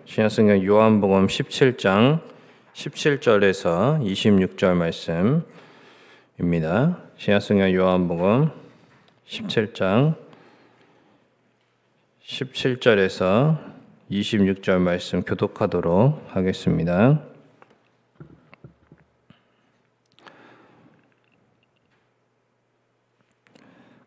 신약성경 요한복음 17장 17절에서 26절 말씀입니다. 신약성경 요한복음 17장 17절에서 26절 말씀 교독하도록 하겠습니다.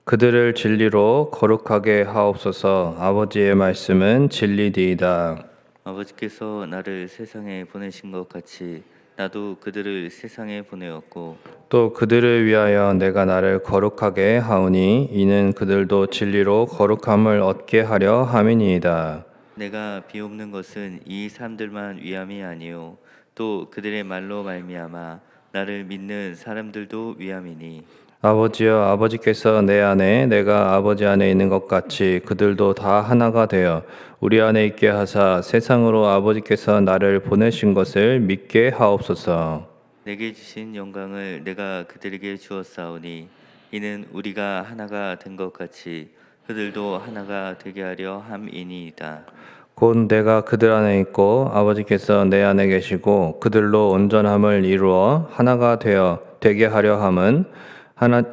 그들을 진리로 거룩하게 하옵소서. 아버지의 말씀은 진리디이다. 아버지께서 나를 세상에 보내신 것 같이 나도 그들을 세상에 보내었고 또 그들을 위하여 내가 나를 거룩하게 하오니 이는 그들도 진리로 거룩함을 얻게 하려 함이니이다. 내가 비옵는 것은 이 사람들만 위함이 아니요 또 그들의 말로 말미암아 나를 믿는 사람들도 위함이니 아버지여, 아버지께서 내 안에 내가 아버지 안에 있는 것 같이 그들도 다 하나가 되어 우리 안에 있게 하사 세상으로 아버지께서 나를 보내신 것을 믿게 하옵소서. 내게 주신 영광을 내가 그들에게 주었사오니 이는 우리가 하나가 된 것 같이 그들도 하나가 되게 하려 함이니이다. 곧 내가 그들 안에 있고 아버지께서 내 안에 계시고 그들로 온전함을 이루어 하나가 되게 하려 함은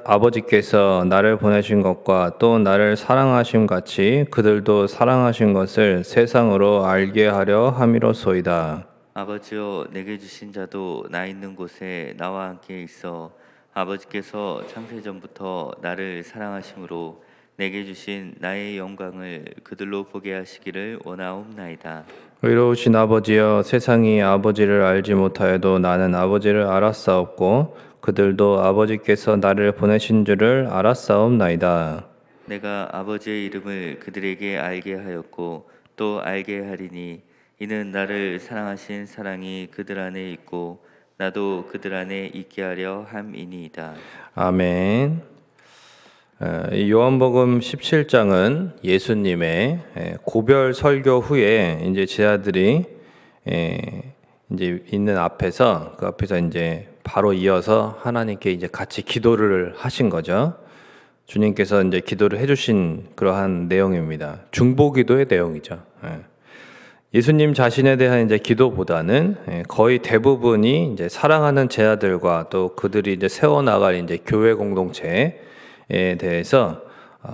아버지께서 나를 보내신 것과 또 나를 사랑하심 같이 그들도 사랑하신 것을 세상으로 알게 하려 함이로소이다. 아버지여 내게 주신 자도 나 있는 곳에 나와 함께 있어 아버지께서 창세전부터 나를 사랑하심으로 내게 주신 나의 영광을 그들로 보게 하시기를 원하옵나이다. 의로우신 아버지여, 세상이 아버지를 알지 못하여도 나는 아버지를 알았사옵고 그들도 아버지께서 나를 보내신 줄을 알았사옵나이다. 내가 아버지의 이름을 그들에게 알게 하였고 또 알게 하리니 이는 나를 사랑하신 사랑이 그들 안에 있고 나도 그들 안에 있게 하려 함이니이다. 아멘. 이 요한복음 17장은 예수님의 고별 설교 후에 이제 제자들이 이제 있는 앞에서 그 앞에서 이제 바로 이어서 하나님께 이제 같이 기도를 하신 거죠. 주님께서 이제 기도를 해주신 그러한 내용입니다. 중보기도의 내용이죠. 예수님 자신에 대한 이제 기도보다는 거의 대부분이 이제 사랑하는 제자들과 또 그들이 이제 세워나갈 이제 교회 공동체에 대해서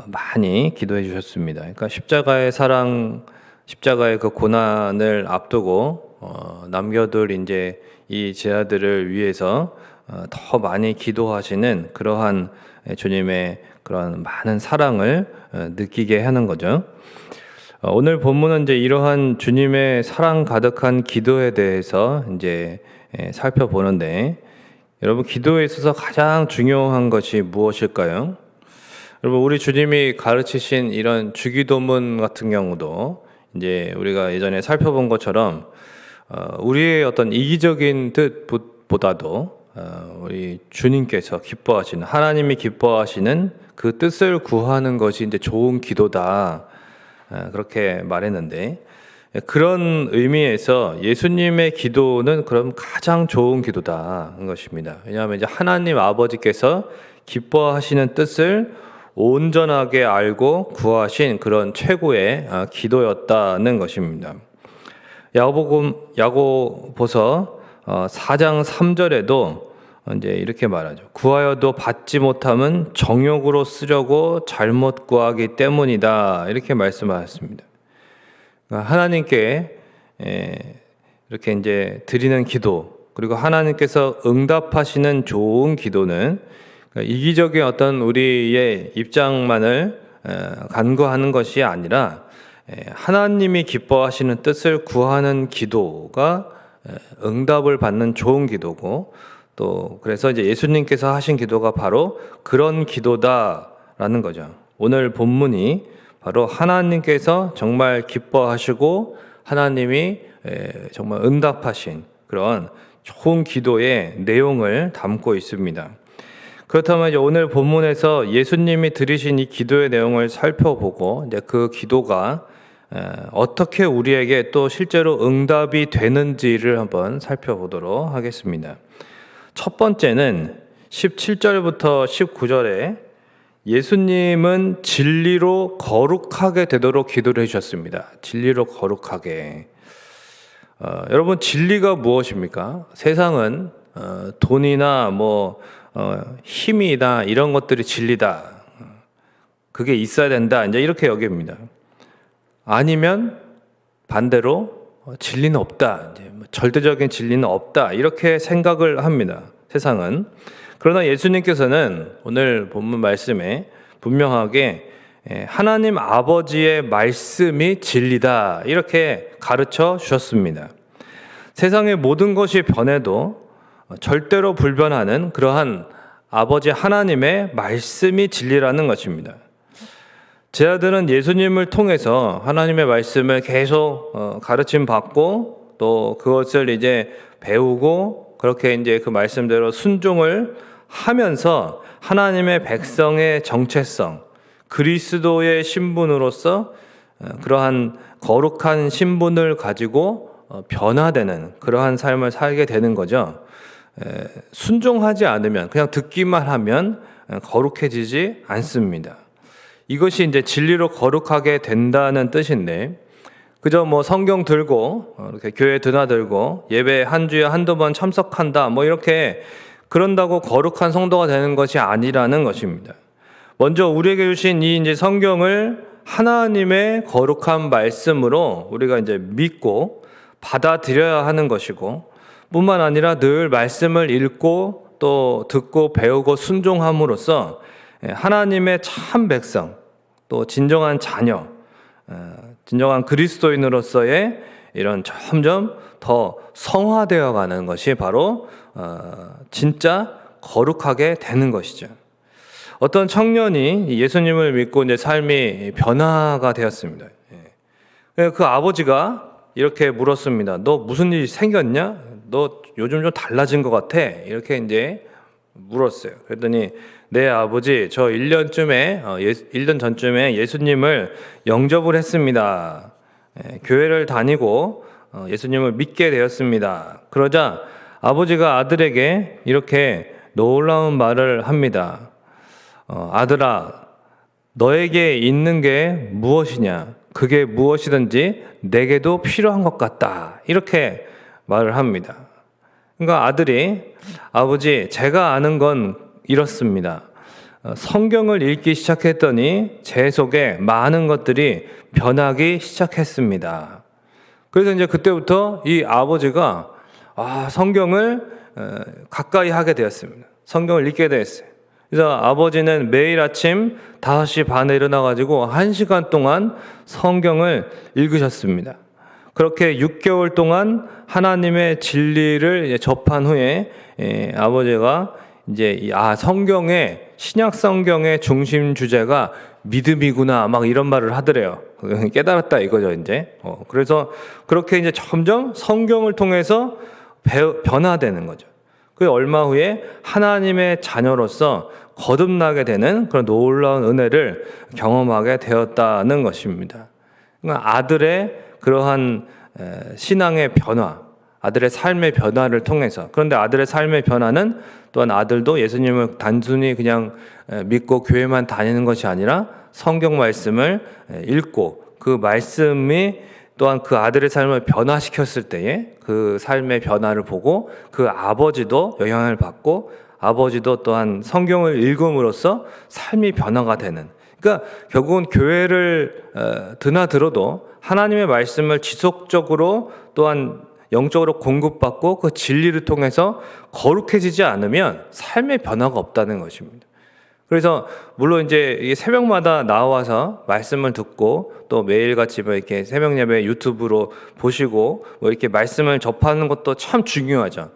많이 기도해 주셨습니다. 그러니까 십자가의 사랑, 십자가의 그 고난을 앞두고 남겨둘 이제 이 제자들을 위해서 더 많이 기도하시는 그러한 주님의 그런 많은 사랑을 느끼게 하는 거죠. 오늘 본문은 이제 이러한 주님의 사랑 가득한 기도에 대해서 이제 살펴보는데, 여러분 기도에 있어서 가장 중요한 것이 무엇일까요? 여러분 우리 주님이 가르치신 이런 주기도문 같은 경우도 이제 우리가 예전에 살펴본 것처럼 우리의 어떤 이기적인 뜻보다도 우리 주님께서 기뻐하시는, 하나님이 기뻐하시는 그 뜻을 구하는 것이 이제 좋은 기도다, 그렇게 말했는데, 그런 의미에서 예수님의 기도는 그럼 가장 좋은 기도다는 것입니다. 왜냐하면 이제 하나님 아버지께서 기뻐하시는 뜻을 온전하게 알고 구하신 그런 최고의 기도였다는 것입니다. 야고보서 4장 3절에도 이제 이렇게 말하죠. 구하여도 받지 못함은 정욕으로 쓰려고 잘못 구하기 때문이다, 이렇게 말씀하셨습니다. 그러니까 하나님께 이렇게 이제 드리는 기도, 그리고 하나님께서 응답하시는 좋은 기도는 이기적인 어떤 우리의 입장만을 간구하는 것이 아니라 하나님이 기뻐하시는 뜻을 구하는 기도가 응답을 받는 좋은 기도고, 또 그래서 이제 예수님께서 하신 기도가 바로 그런 기도다라는 거죠. 오늘 본문이 바로 하나님께서 정말 기뻐하시고 하나님이 정말 응답하신 그런 좋은 기도의 내용을 담고 있습니다. 그렇다면 이제 오늘 본문에서 예수님이 드리신 이 기도의 내용을 살펴보고 이제 그 기도가 어떻게 우리에게 또 실제로 응답이 되는지를 한번 살펴보도록 하겠습니다. 첫 번째는 17절부터 19절에 예수님은 진리로 거룩하게 되도록 기도를 해주셨습니다. 진리로 거룩하게. 여러분, 진리가 무엇입니까? 세상은 돈이나 힘이나 이런 것들이 진리다. 그게 있어야 된다. 이제 이렇게 여깁니다. 아니면 반대로 진리는 없다. 이제 절대적인 진리는 없다. 이렇게 생각을 합니다. 세상은. 그러나 예수님께서는 오늘 본문 말씀에 분명하게 하나님 아버지의 말씀이 진리다. 이렇게 가르쳐 주셨습니다. 세상의 모든 것이 변해도 절대로 불변하는 그러한 아버지 하나님의 말씀이 진리라는 것입니다. 제 아들은 예수님을 통해서 하나님의 말씀을 계속 가르침 받고 또 그것을 이제 배우고 그렇게 이제 그 말씀대로 순종을 하면서 하나님의 백성의 정체성, 그리스도의 신분으로서 그러한 거룩한 신분을 가지고 변화되는 그러한 삶을 살게 되는 거죠. 순종하지 않으면 그냥 듣기만 하면 거룩해지지 않습니다. 이것이 이제 진리로 거룩하게 된다는 뜻인데 그저 성경 들고 이렇게 교회 드나들고 예배 한 주에 한두 번 참석한다 이렇게 그런다고 거룩한 성도가 되는 것이 아니라는 것입니다. 먼저 우리에게 주신 이 이제 성경을 하나님의 거룩한 말씀으로 우리가 이제 믿고 받아들여야 하는 것이고 뿐만 아니라 늘 말씀을 읽고 또 듣고 배우고 순종함으로써 하나님의 참 백성 또 진정한 자녀 진정한 그리스도인으로서의 이런 점점 더 성화되어 가는 것이 바로 진짜 거룩하게 되는 것이죠. 어떤 청년이 예수님을 믿고 이제 삶이 변화가 되었습니다. 그 아버지가 이렇게 물었습니다. 너 무슨 일이 생겼냐? 너 요즘 좀 달라진 것 같아. 이렇게 이제 물었어요. 그랬더니 네 아버지 저 1년 전쯤에 예수님을 영접을 했습니다. 교회를 다니고 예수님을 믿게 되었습니다. 그러자 아버지가 아들에게 이렇게 놀라운 말을 합니다. 아들아 너에게 있는 게 무엇이냐? 그게 무엇이든지 내게도 필요한 것 같다. 이렇게 말을 합니다. 그러니까 아들이 아버지 제가 아는 건 이렇습니다. 성경을 읽기 시작했더니 제 속에 많은 것들이 변하기 시작했습니다. 그래서 이제 그때부터 이 아버지가 성경을 가까이 하게 되었습니다. 성경을 읽게 되었어요. 그래서 아버지는 매일 아침 5시 반에 일어나가지고 1시간 동안 성경을 읽으셨습니다. 그렇게 6개월 동안 하나님의 진리를 접한 후에 아버지가 이제 성경의 신약 성경의 중심 주제가 믿음이구나 막 이런 말을 하더래요. 깨달았다 이거죠 이제. 그래서 그렇게 이제 점점 성경을 통해서 변화되는 거죠. 그 얼마 후에 하나님의 자녀로서 거듭나게 되는 그런 놀라운 은혜를 경험하게 되었다는 것입니다. 그러니까 아들의 그러한 신앙의 변화, 아들의 삶의 변화를 통해서 그런데 아들의 삶의 변화는 또한 아들도 예수님을 단순히 그냥 믿고 교회만 다니는 것이 아니라 성경 말씀을 읽고 그 말씀이 또한 그 아들의 삶을 변화시켰을 때에 그 삶의 변화를 보고 그 아버지도 영향을 받고 아버지도 또한 성경을 읽음으로써 삶이 변화가 되는 그러니까 결국은 교회를 드나들어도 하나님의 말씀을 지속적으로 또한 영적으로 공급받고 그 진리를 통해서 거룩해지지 않으면 삶의 변화가 없다는 것입니다. 그래서 물론 이제 새벽마다 나와서 말씀을 듣고 또 매일같이 이렇게 새벽 예배 유튜브로 보시고 이렇게 말씀을 접하는 것도 참 중요하죠.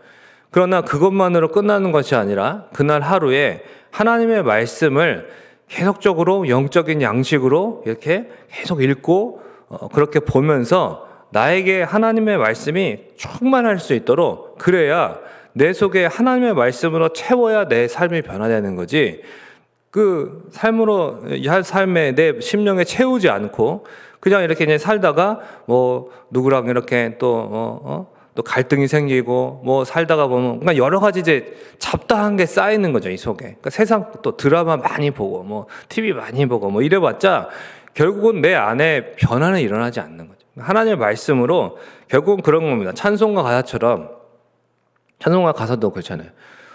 그러나 그것만으로 끝나는 것이 아니라 그날 하루에 하나님의 말씀을 계속적으로 영적인 양식으로 이렇게 계속 읽고 그렇게 보면서 나에게 하나님의 말씀이 충만할 수 있도록 그래야 내 속에 하나님의 말씀으로 채워야 내 삶이 변화되는 거지 그 삶에 내 심령에 채우지 않고 그냥 이렇게 살다가 누구랑 이렇게 또 또 갈등이 생기고 뭐 살다가 보면 그러니까 여러 가지 이제 잡다한 게 쌓이는 거죠, 이 속에. 그러니까 세상 또 드라마 많이 보고 뭐 TV 많이 보고 뭐 이래봤자 결국은 내 안에 변화는 일어나지 않는 거죠. 하나님의 말씀으로 결국은 그런 겁니다. 찬송가 가사처럼 찬송가 가사도 그렇잖아요.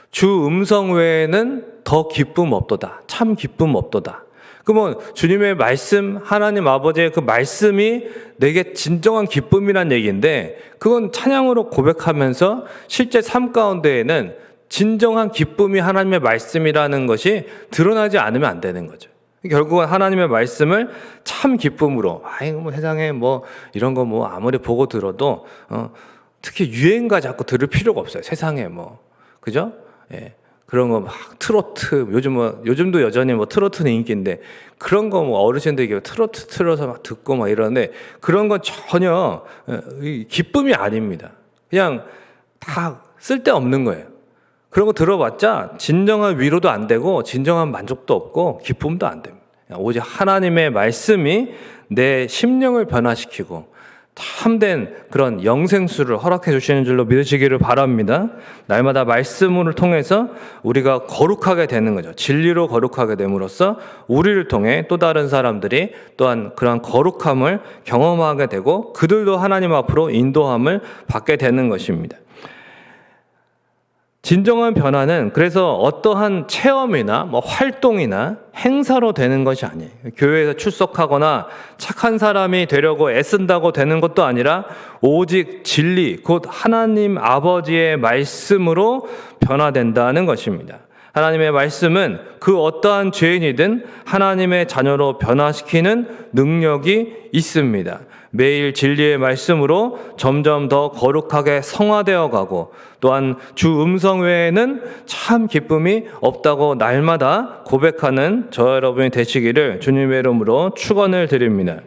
주 음성 외에는 더 기쁨 없도다. 참 기쁨 없도다. 그러면 주님의 말씀, 하나님 아버지의 그 말씀이 내게 진정한 기쁨이란 얘기인데 그건 찬양으로 고백하면서 실제 삶 가운데에는 진정한 기쁨이 하나님의 말씀이라는 것이 드러나지 않으면 안 되는 거죠. 결국은 하나님의 말씀을 참 기쁨으로, 뭐 세상에 뭐 이런 거 뭐 아무리 보고 들어도 특히 유행가 자꾸 들을 필요가 없어요. 세상에 뭐 그죠? 예. 그런 거 막 트로트 요즘도 여전히 뭐 트로트는 인기인데 그런 거 뭐 어르신들이 트로트 틀어서 막 듣고 막 이러는데 그런 건 전혀 기쁨이 아닙니다. 그냥 다 쓸데없는 거예요. 그런 거 들어봤자 진정한 위로도 안 되고 진정한 만족도 없고 기쁨도 안 됩니다. 오직 하나님의 말씀이 내 심령을 변화시키고 참된 그런 영생수를 허락해 주시는 줄로 믿으시기를 바랍니다. 날마다 말씀을 통해서 우리가 거룩하게 되는 거죠. 진리로 거룩하게 됨으로써 우리를 통해 또 다른 사람들이 또한 그러한 거룩함을 경험하게 되고 그들도 하나님 앞으로 인도함을 받게 되는 것입니다. 진정한 변화는 그래서 어떠한 체험이나 뭐 활동이나 행사로 되는 것이 아니에요. 교회에서 출석하거나 착한 사람이 되려고 애쓴다고 되는 것도 아니라 오직 진리, 곧 하나님 아버지의 말씀으로 변화된다는 것입니다. 하나님의 말씀은 그 어떠한 죄인이든 하나님의 자녀로 변화시키는 능력이 있습니다. 매일 진리의 말씀으로 점점 더 거룩하게 성화되어 가고 또한 주 음성 외에는 참 기쁨이 없다고 날마다 고백하는 저 여러분이 되시기를 주님의 이름으로 축원을 드립니다.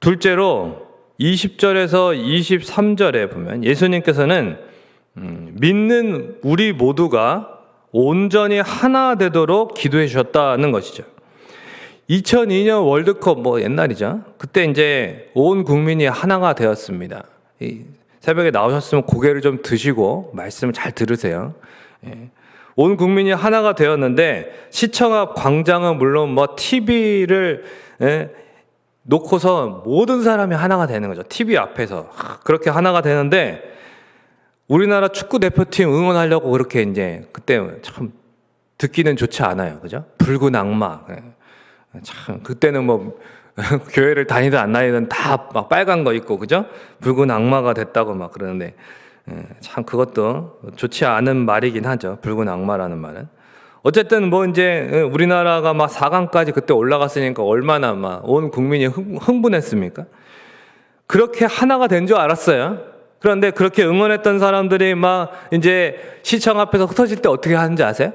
둘째로 20절에서 23절에 보면 예수님께서는 믿는 우리 모두가 온전히 하나 되도록 기도해 주셨다는 것이죠. 2002년 월드컵 뭐 옛날이죠. 그때 이제 온 국민이 하나가 되었습니다. 새벽에 나오셨으면 고개를 좀 드시고 말씀을 잘 들으세요. 온 국민이 하나가 되었는데 시청 앞 광장은 물론 뭐 TV를 놓고서 모든 사람이 하나가 되는 거죠. TV 앞에서 그렇게 하나가 되는데 우리나라 축구 대표팀 응원하려고 그렇게 이제 그때 참 듣기는 좋지 않아요, 그죠? 붉은 악마. 참 그때는 뭐 교회를 다니든 안 다니든 다 막 빨간 거 입고 그죠? 붉은 악마가 됐다고 막 그러는데 참 그것도 좋지 않은 말이긴 하죠. 붉은 악마라는 말은. 어쨌든 뭐 이제 우리나라가 막 4강까지 그때 올라갔으니까 얼마나 막 온 국민이 흥분했습니까? 그렇게 하나가 된 줄 알았어요. 그런데 그렇게 응원했던 사람들이 막 이제 시청 앞에서 흩어질 때 어떻게 하는지 아세요?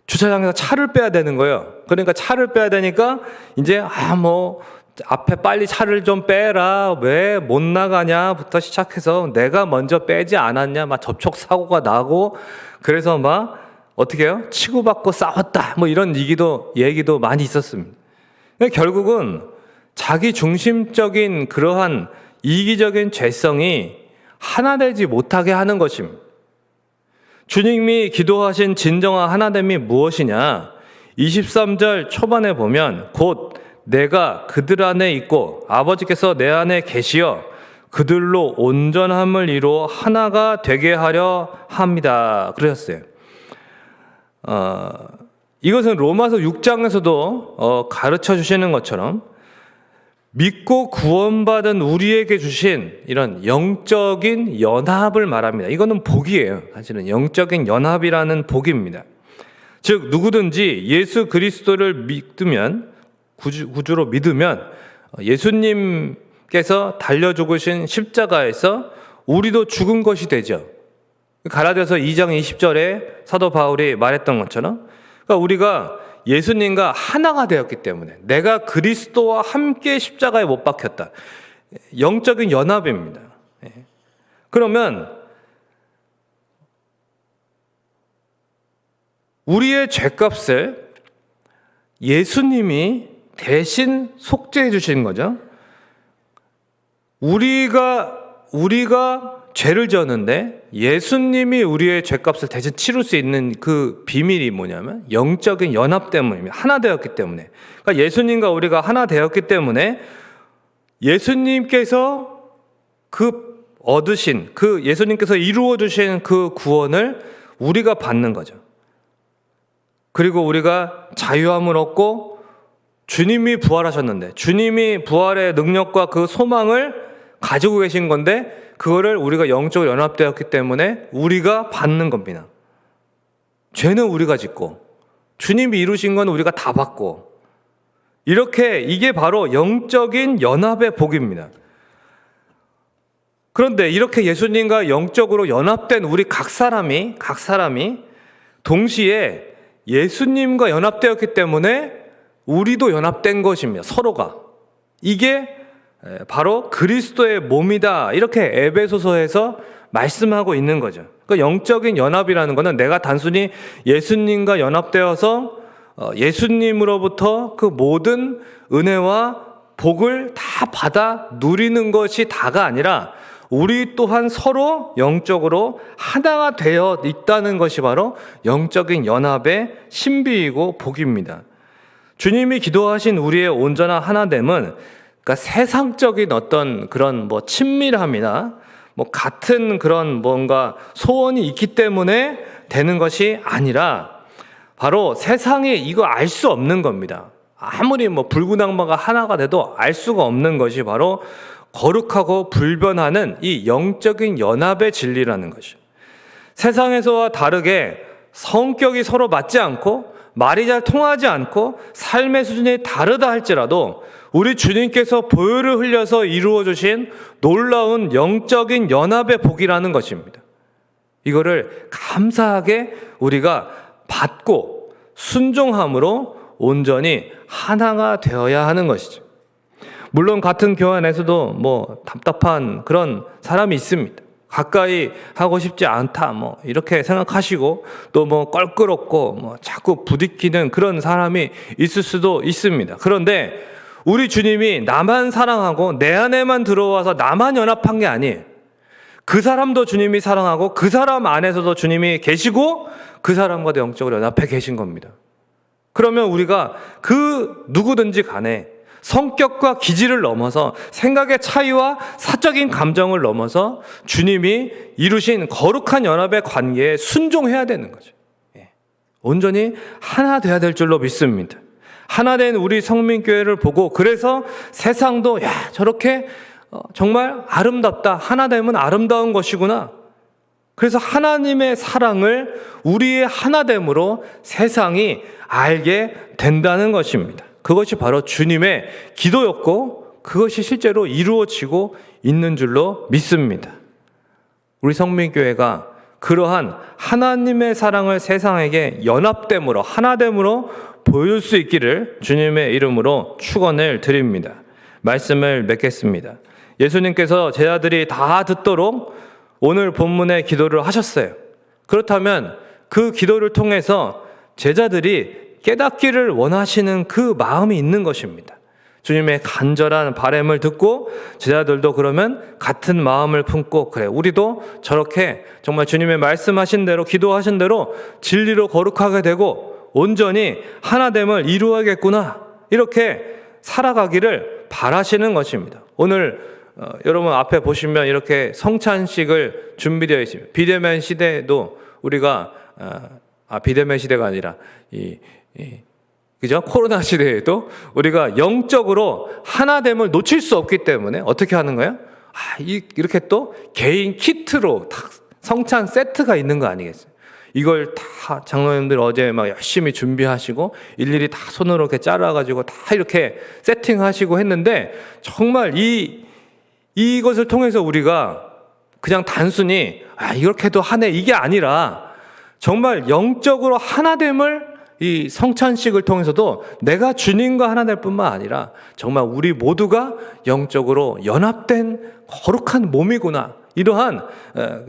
주차장에서 차를 빼야 되는 거예요. 그러니까 차를 빼야 되니까 이제 뭐 앞에 빨리 차를 좀 빼라. 왜 못 나가냐부터 시작해서 내가 먼저 빼지 않았냐. 막 접촉 사고가 나고 그래서 막 어떻게 해요? 치고받고 싸웠다. 뭐 이런 얘기도 많이 있었습니다. 결국은 자기 중심적인 그러한 이기적인 죄성이 하나 되지 못하게 하는 것입니다. 주님이 기도하신 진정한 하나됨이 무엇이냐? 23절 초반에 보면 곧 내가 그들 안에 있고 아버지께서 내 안에 계시어 그들로 온전함을 이루어 하나가 되게 하려 합니다. 그러셨어요. 이것은 로마서 6장에서도 가르쳐 주시는 것처럼 믿고 구원받은 우리에게 주신 이런 영적인 연합을 말합니다. 이거는 복이에요. 사실은 영적인 연합이라는 복입니다. 즉 누구든지 예수 그리스도를 믿으면 구주로 믿으면 예수님께서 달려 죽으신 십자가에서 우리도 죽은 것이 되죠. 갈라디아서 2장 20절에 사도 바울이 말했던 것처럼 그러니까 우리가 예수님과 하나가 되었기 때문에 내가 그리스도와 함께 십자가에 못 박혔다. 영적인 연합입니다. 그러면 우리의 죄값을 예수님이 대신 속죄해 주시는 거죠. 우리가 죄를 지었는데 예수님이 우리의 죄값을 대신 치를 수 있는 그 비밀이 뭐냐면 영적인 연합 때문입니다. 하나 되었기 때문에. 그러니까 예수님과 우리가 하나 되었기 때문에 예수님께서 그 얻으신, 그 예수님께서 이루어 주신 그 구원을 우리가 받는 거죠. 그리고 우리가 자유함을 얻고 주님이 부활하셨는데 주님이 부활의 능력과 그 소망을 가지고 계신 건데 그거를 우리가 영적으로 연합되었기 때문에 우리가 받는 겁니다. 죄는 우리가 짓고 주님이 이루신 건 우리가 다 받고, 이렇게 이게 바로 영적인 연합의 복입니다. 그런데 이렇게 예수님과 영적으로 연합된 우리 각 사람이 동시에 예수님과 연합되었기 때문에 우리도 연합된 것입니다. 서로가. 이게 바로 그리스도의 몸이다, 이렇게 에베소서에서 말씀하고 있는 거죠. 그러니까 영적인 연합이라는 것은 내가 단순히 예수님과 연합되어서 예수님으로부터 그 모든 은혜와 복을 다 받아 누리는 것이 다가 아니라 우리 또한 서로 영적으로 하나가 되어 있다는 것이 바로 영적인 연합의 신비이고 복입니다. 주님이 기도하신 우리의 온전한 하나됨은 그러니까 세상적인 어떤 그런 친밀함이나 같은 그런 뭔가 소원이 있기 때문에 되는 것이 아니라 바로 세상에 이거 알 수 없는 겁니다. 아무리 붉은 악마가 하나가 돼도 알 수가 없는 것이 바로 거룩하고 불변하는 이 영적인 연합의 진리라는 것이죠. 세상에서와 다르게 성격이 서로 맞지 않고 말이 잘 통하지 않고 삶의 수준이 다르다 할지라도 우리 주님께서 보혈을 흘려서 이루어 주신 놀라운 영적인 연합의 복이라는 것입니다. 이거를 감사하게 우리가 받고 순종함으로 온전히 하나가 되어야 하는 것이죠. 물론 같은 교회 안에서도 답답한 그런 사람이 있습니다. 가까이 하고 싶지 않다 이렇게 생각하시고 또 껄끄럽고 자꾸 부딪히는 그런 사람이 있을 수도 있습니다. 그런데 우리 주님이 나만 사랑하고 내 안에만 들어와서 나만 연합한 게 아니에요. 그 사람도 주님이 사랑하고 그 사람 안에서도 주님이 계시고 그 사람과도 영적으로 연합해 계신 겁니다. 그러면 우리가 그 누구든지 간에 성격과 기질을 넘어서 생각의 차이와 사적인 감정을 넘어서 주님이 이루신 거룩한 연합의 관계에 순종해야 되는 거죠. 온전히 하나 돼야 될 줄로 믿습니다. 하나 된 우리 성민교회를 보고 그래서 세상도 저렇게 정말 아름답다, 하나 되면 아름다운 것이구나, 그래서 하나님의 사랑을 우리의 하나됨으로 세상이 알게 된다는 것입니다. 그것이 바로 주님의 기도였고 그것이 실제로 이루어지고 있는 줄로 믿습니다. 우리 성민교회가 그러한 하나님의 사랑을 세상에게 연합됨으로 하나됨으로 보여줄 수 있기를 주님의 이름으로 축원을 드립니다. 말씀을 맺겠습니다. 예수님께서 제자들이 다 듣도록 오늘 본문의 기도를 하셨어요. 그렇다면 그 기도를 통해서 제자들이 깨닫기를 원하시는 그 마음이 있는 것입니다. 주님의 간절한 바람을 듣고 제자들도 그러면 같은 마음을 품고 그래, 우리도 저렇게 정말 주님의 말씀하신 대로 기도하신 대로 진리로 거룩하게 되고 온전히 하나됨을 이루어야겠구나, 이렇게 살아가기를 바라시는 것입니다. 오늘 여러분 앞에 보시면 이렇게 성찬식을 준비되어 있습니다. 비대면 시대에도 우리가 비대면 시대가 아니라 그죠? 코로나 시대에도 우리가 영적으로 하나됨을 놓칠 수 없기 때문에 어떻게 하는 거예요? 이렇게 또 개인 키트로 성찬 세트가 있는 거 아니겠어요? 이걸 다 장로님들 어제 열심히 준비하시고 일일이 다 손으로 이렇게 잘라가지고 다 이렇게 세팅하시고 했는데 정말 이것을 통해서 우리가 그냥 단순히 이렇게도 하네 이게 아니라 정말 영적으로 하나됨을 이 성찬식을 통해서도 내가 주님과 하나 될 뿐만 아니라 정말 우리 모두가 영적으로 연합된 거룩한 몸이구나, 이러한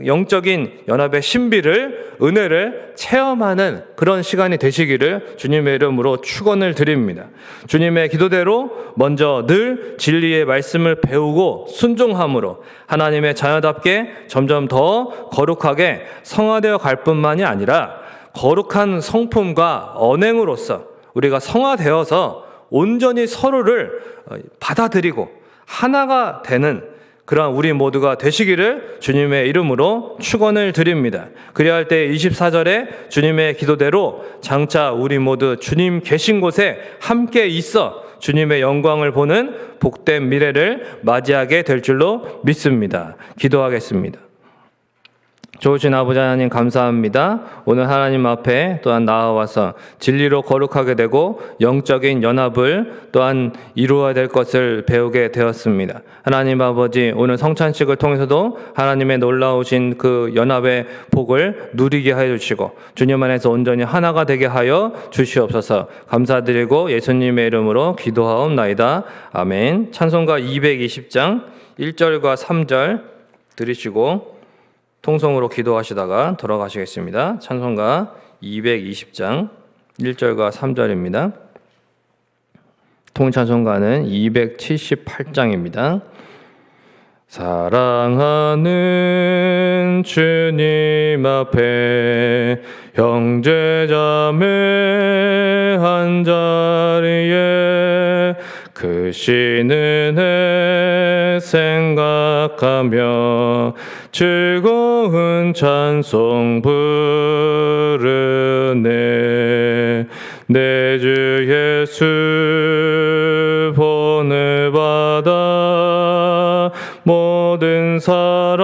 영적인 연합의 신비를, 은혜를 체험하는 그런 시간이 되시기를 주님의 이름으로 축원을 드립니다. 주님의 기도대로 먼저 늘 진리의 말씀을 배우고 순종함으로 하나님의 자녀답게 점점 더 거룩하게 성화되어 갈 뿐만이 아니라 거룩한 성품과 언행으로서 우리가 성화되어서 온전히 서로를 받아들이고 하나가 되는 그러한 우리 모두가 되시기를 주님의 이름으로 축원을 드립니다. 그래야 할 때 24절에 주님의 기도대로 장차 우리 모두 주님 계신 곳에 함께 있어 주님의 영광을 보는 복된 미래를 맞이하게 될 줄로 믿습니다. 기도하겠습니다. 좋으신 아버지 하나님 감사합니다. 오늘 하나님 앞에 또한 나아와서 진리로 거룩하게 되고 영적인 연합을 또한 이루어야 될 것을 배우게 되었습니다. 하나님 아버지, 오늘 성찬식을 통해서도 하나님의 놀라우신 그 연합의 복을 누리게 하여 주시고 주님 안에서 온전히 하나가 되게 하여 주시옵소서. 감사드리고 예수님의 이름으로 기도하옵나이다. 아멘. 찬송가 220장 1절과 3절 들으시고 통성으로 기도하시다가 돌아가시겠습니다. 찬송가 220장 1절과 3절입니다. 통찬송가는 278장입니다. 사랑하는 주님 앞에 형제자매 한자리에 크신 은혜 생각하며 즐거운 찬송 부르네. 내 주 예수 본을 받아 모든 사람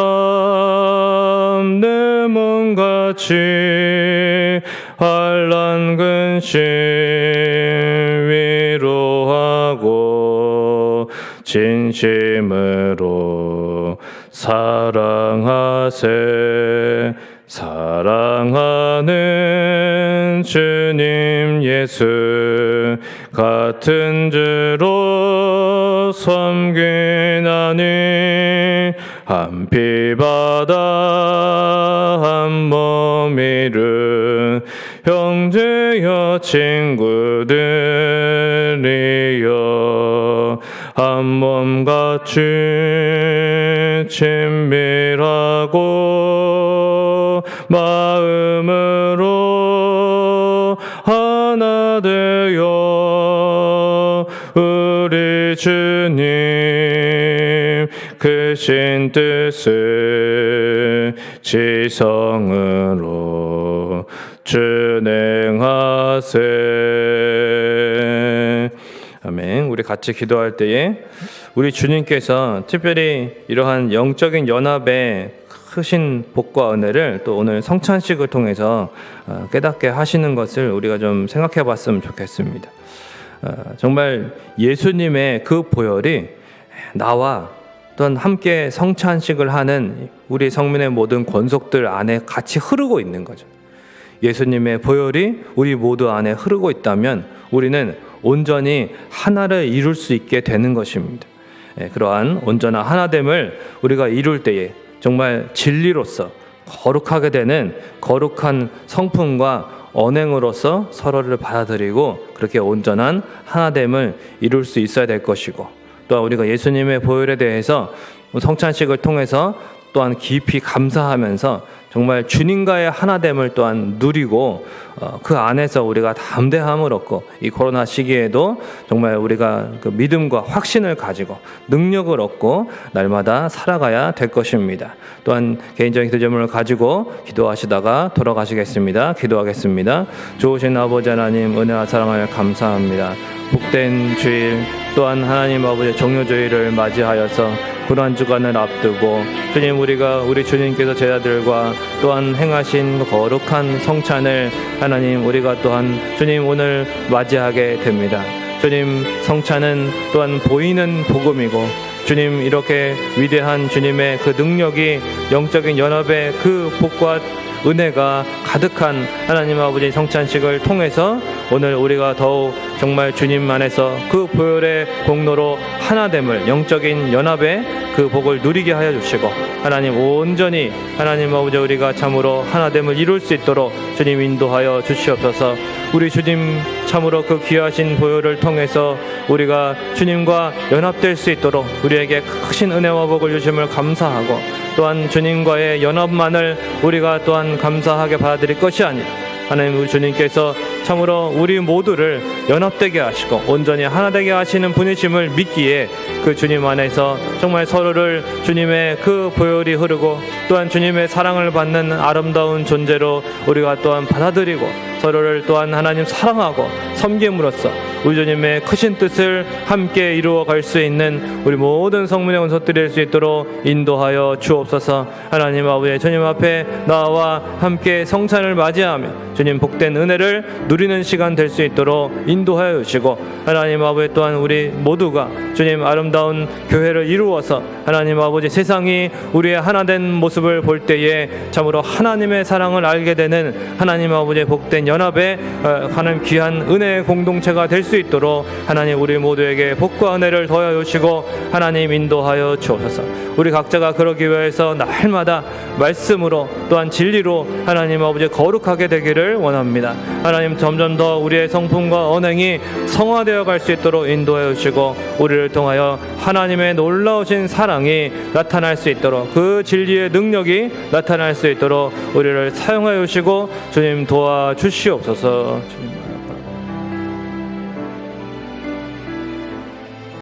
내 몸같이 환난 근심 위로하고 진심으로 사랑하세. 사랑하는 주님 예수 같은 주로 섬기나니 한 피 바다 한 몸 이룬 형제여 친구들이여 한 몸같이 친밀하고 마음으로 하나 되어 우리 주님 크신 뜻을 지성으로 준행하세. 아멘. 우리 같이 기도할 때에 우리 주님께서 특별히 이러한 영적인 연합의 크신 복과 은혜를 또 오늘 성찬식을 통해서 깨닫게 하시는 것을 우리가 좀 생각해 봤으면 좋겠습니다. 정말 예수님의 그 보혈이 나와 또한 함께 성찬식을 하는 우리 성민의 모든 권속들 안에 같이 흐르고 있는 거죠. 예수님의 보혈이 우리 모두 안에 흐르고 있다면 우리는 온전히 하나를 이룰 수 있게 되는 것입니다. 그러한 온전한 하나됨을 우리가 이룰 때에 정말 진리로서 거룩하게 되는 거룩한 성품과 언행으로서 서로를 받아들이고 그렇게 온전한 하나됨을 이룰 수 있어야 될 것이고, 또한 우리가 예수님의 보혈에 대해서 성찬식을 통해서 또한 깊이 감사하면서 정말 주님과의 하나됨을 또한 누리고 그 안에서 우리가 담대함을 얻고 이 코로나 시기에도 정말 우리가 그 믿음과 확신을 가지고 능력을 얻고 날마다 살아가야 될 것입니다. 또한 개인적인 기도점을 가지고 기도하시다가 돌아가시겠습니다. 기도하겠습니다. 좋으신 아버지 하나님, 은혜와 사랑을 감사합니다. 복된 주일 또한 하나님 아버지의 종료주일을 맞이하여서 고난주간을 앞두고 주님, 우리 주님께서 제자들과 또한 행하신 거룩한 성찬을 하나님 우리가 또한 주님 오늘 맞이하게 됩니다. 주님, 성찬은 또한 보이는 복음이고 주님, 이렇게 위대한 주님의 그 능력이 영적인 연합의 그 복과 은혜가 가득한 하나님 아버지 성찬식을 통해서 오늘 우리가 더욱 정말 주님 안에서 그 보혈의 공로로 하나됨을, 영적인 연합의 그 복을 누리게 하여 주시고, 하나님 온전히 하나님 아버지 우리가 참으로 하나됨을 이룰 수 있도록 주님 인도하여 주시옵소서. 우리 주님 참으로 그 귀하신 보혈을 통해서 우리가 주님과 연합될 수 있도록 우리에게 크신 은혜와 복을 주심을 감사하고, 또한 주님과의 연합만을 우리가 또한 감사하게 받아들일 것이 아니라 하나님 우리 주님께서 참으로 우리 모두를 연합되게 하시고 온전히 하나 되게 하시는 분이심을 믿기에 그 주님 안에서 정말 서로를 주님의 그 보혈이 흐르고 또한 주님의 사랑을 받는 아름다운 존재로 우리가 또한 받아들이고 서로를 또한 하나님 사랑하고 섬김으로써 우리 주님의 크신 뜻을 함께 이루어 갈 수 있는 우리 모든 성문의 원소들이 될 수 있도록 인도하여 주옵소서. 하나님 아버지 주님 앞에 나와 함께 성찬을 맞이하며 주님 복된 은혜를 누리는 시간 될 수 있도록 인도하여 주시고, 하나님 아버지 또한 우리 모두가 주님 아름다운 교회를 이루어서 하나님 아버지 세상이 우리의 하나된 모습을 볼 때에 참으로 하나님의 사랑을 알게 되는 하나님 아버지의 복된 연합에 하나님 귀한 은혜의 공동체가 될 수 있도록 하나님 우리 모두에게 복과 은혜를 더하여 주시고 하나님 인도하여 주옵소서. 우리 각자가 그러기 위해서 날마다 말씀으로 또한 진리로 하나님 아버지 거룩하게 되기를 원합니다. 하나님 점점 더 우리의 성품과 언행이 성화되어 갈 수 있도록 인도하여 주시고 우리를 통하여 하나님의 놀라우신 사랑이 나타날 수 있도록 그 진리의 능력이 나타날 수 있도록 우리를 사용하여 주시고 주님 도와주시옵소서. 주님.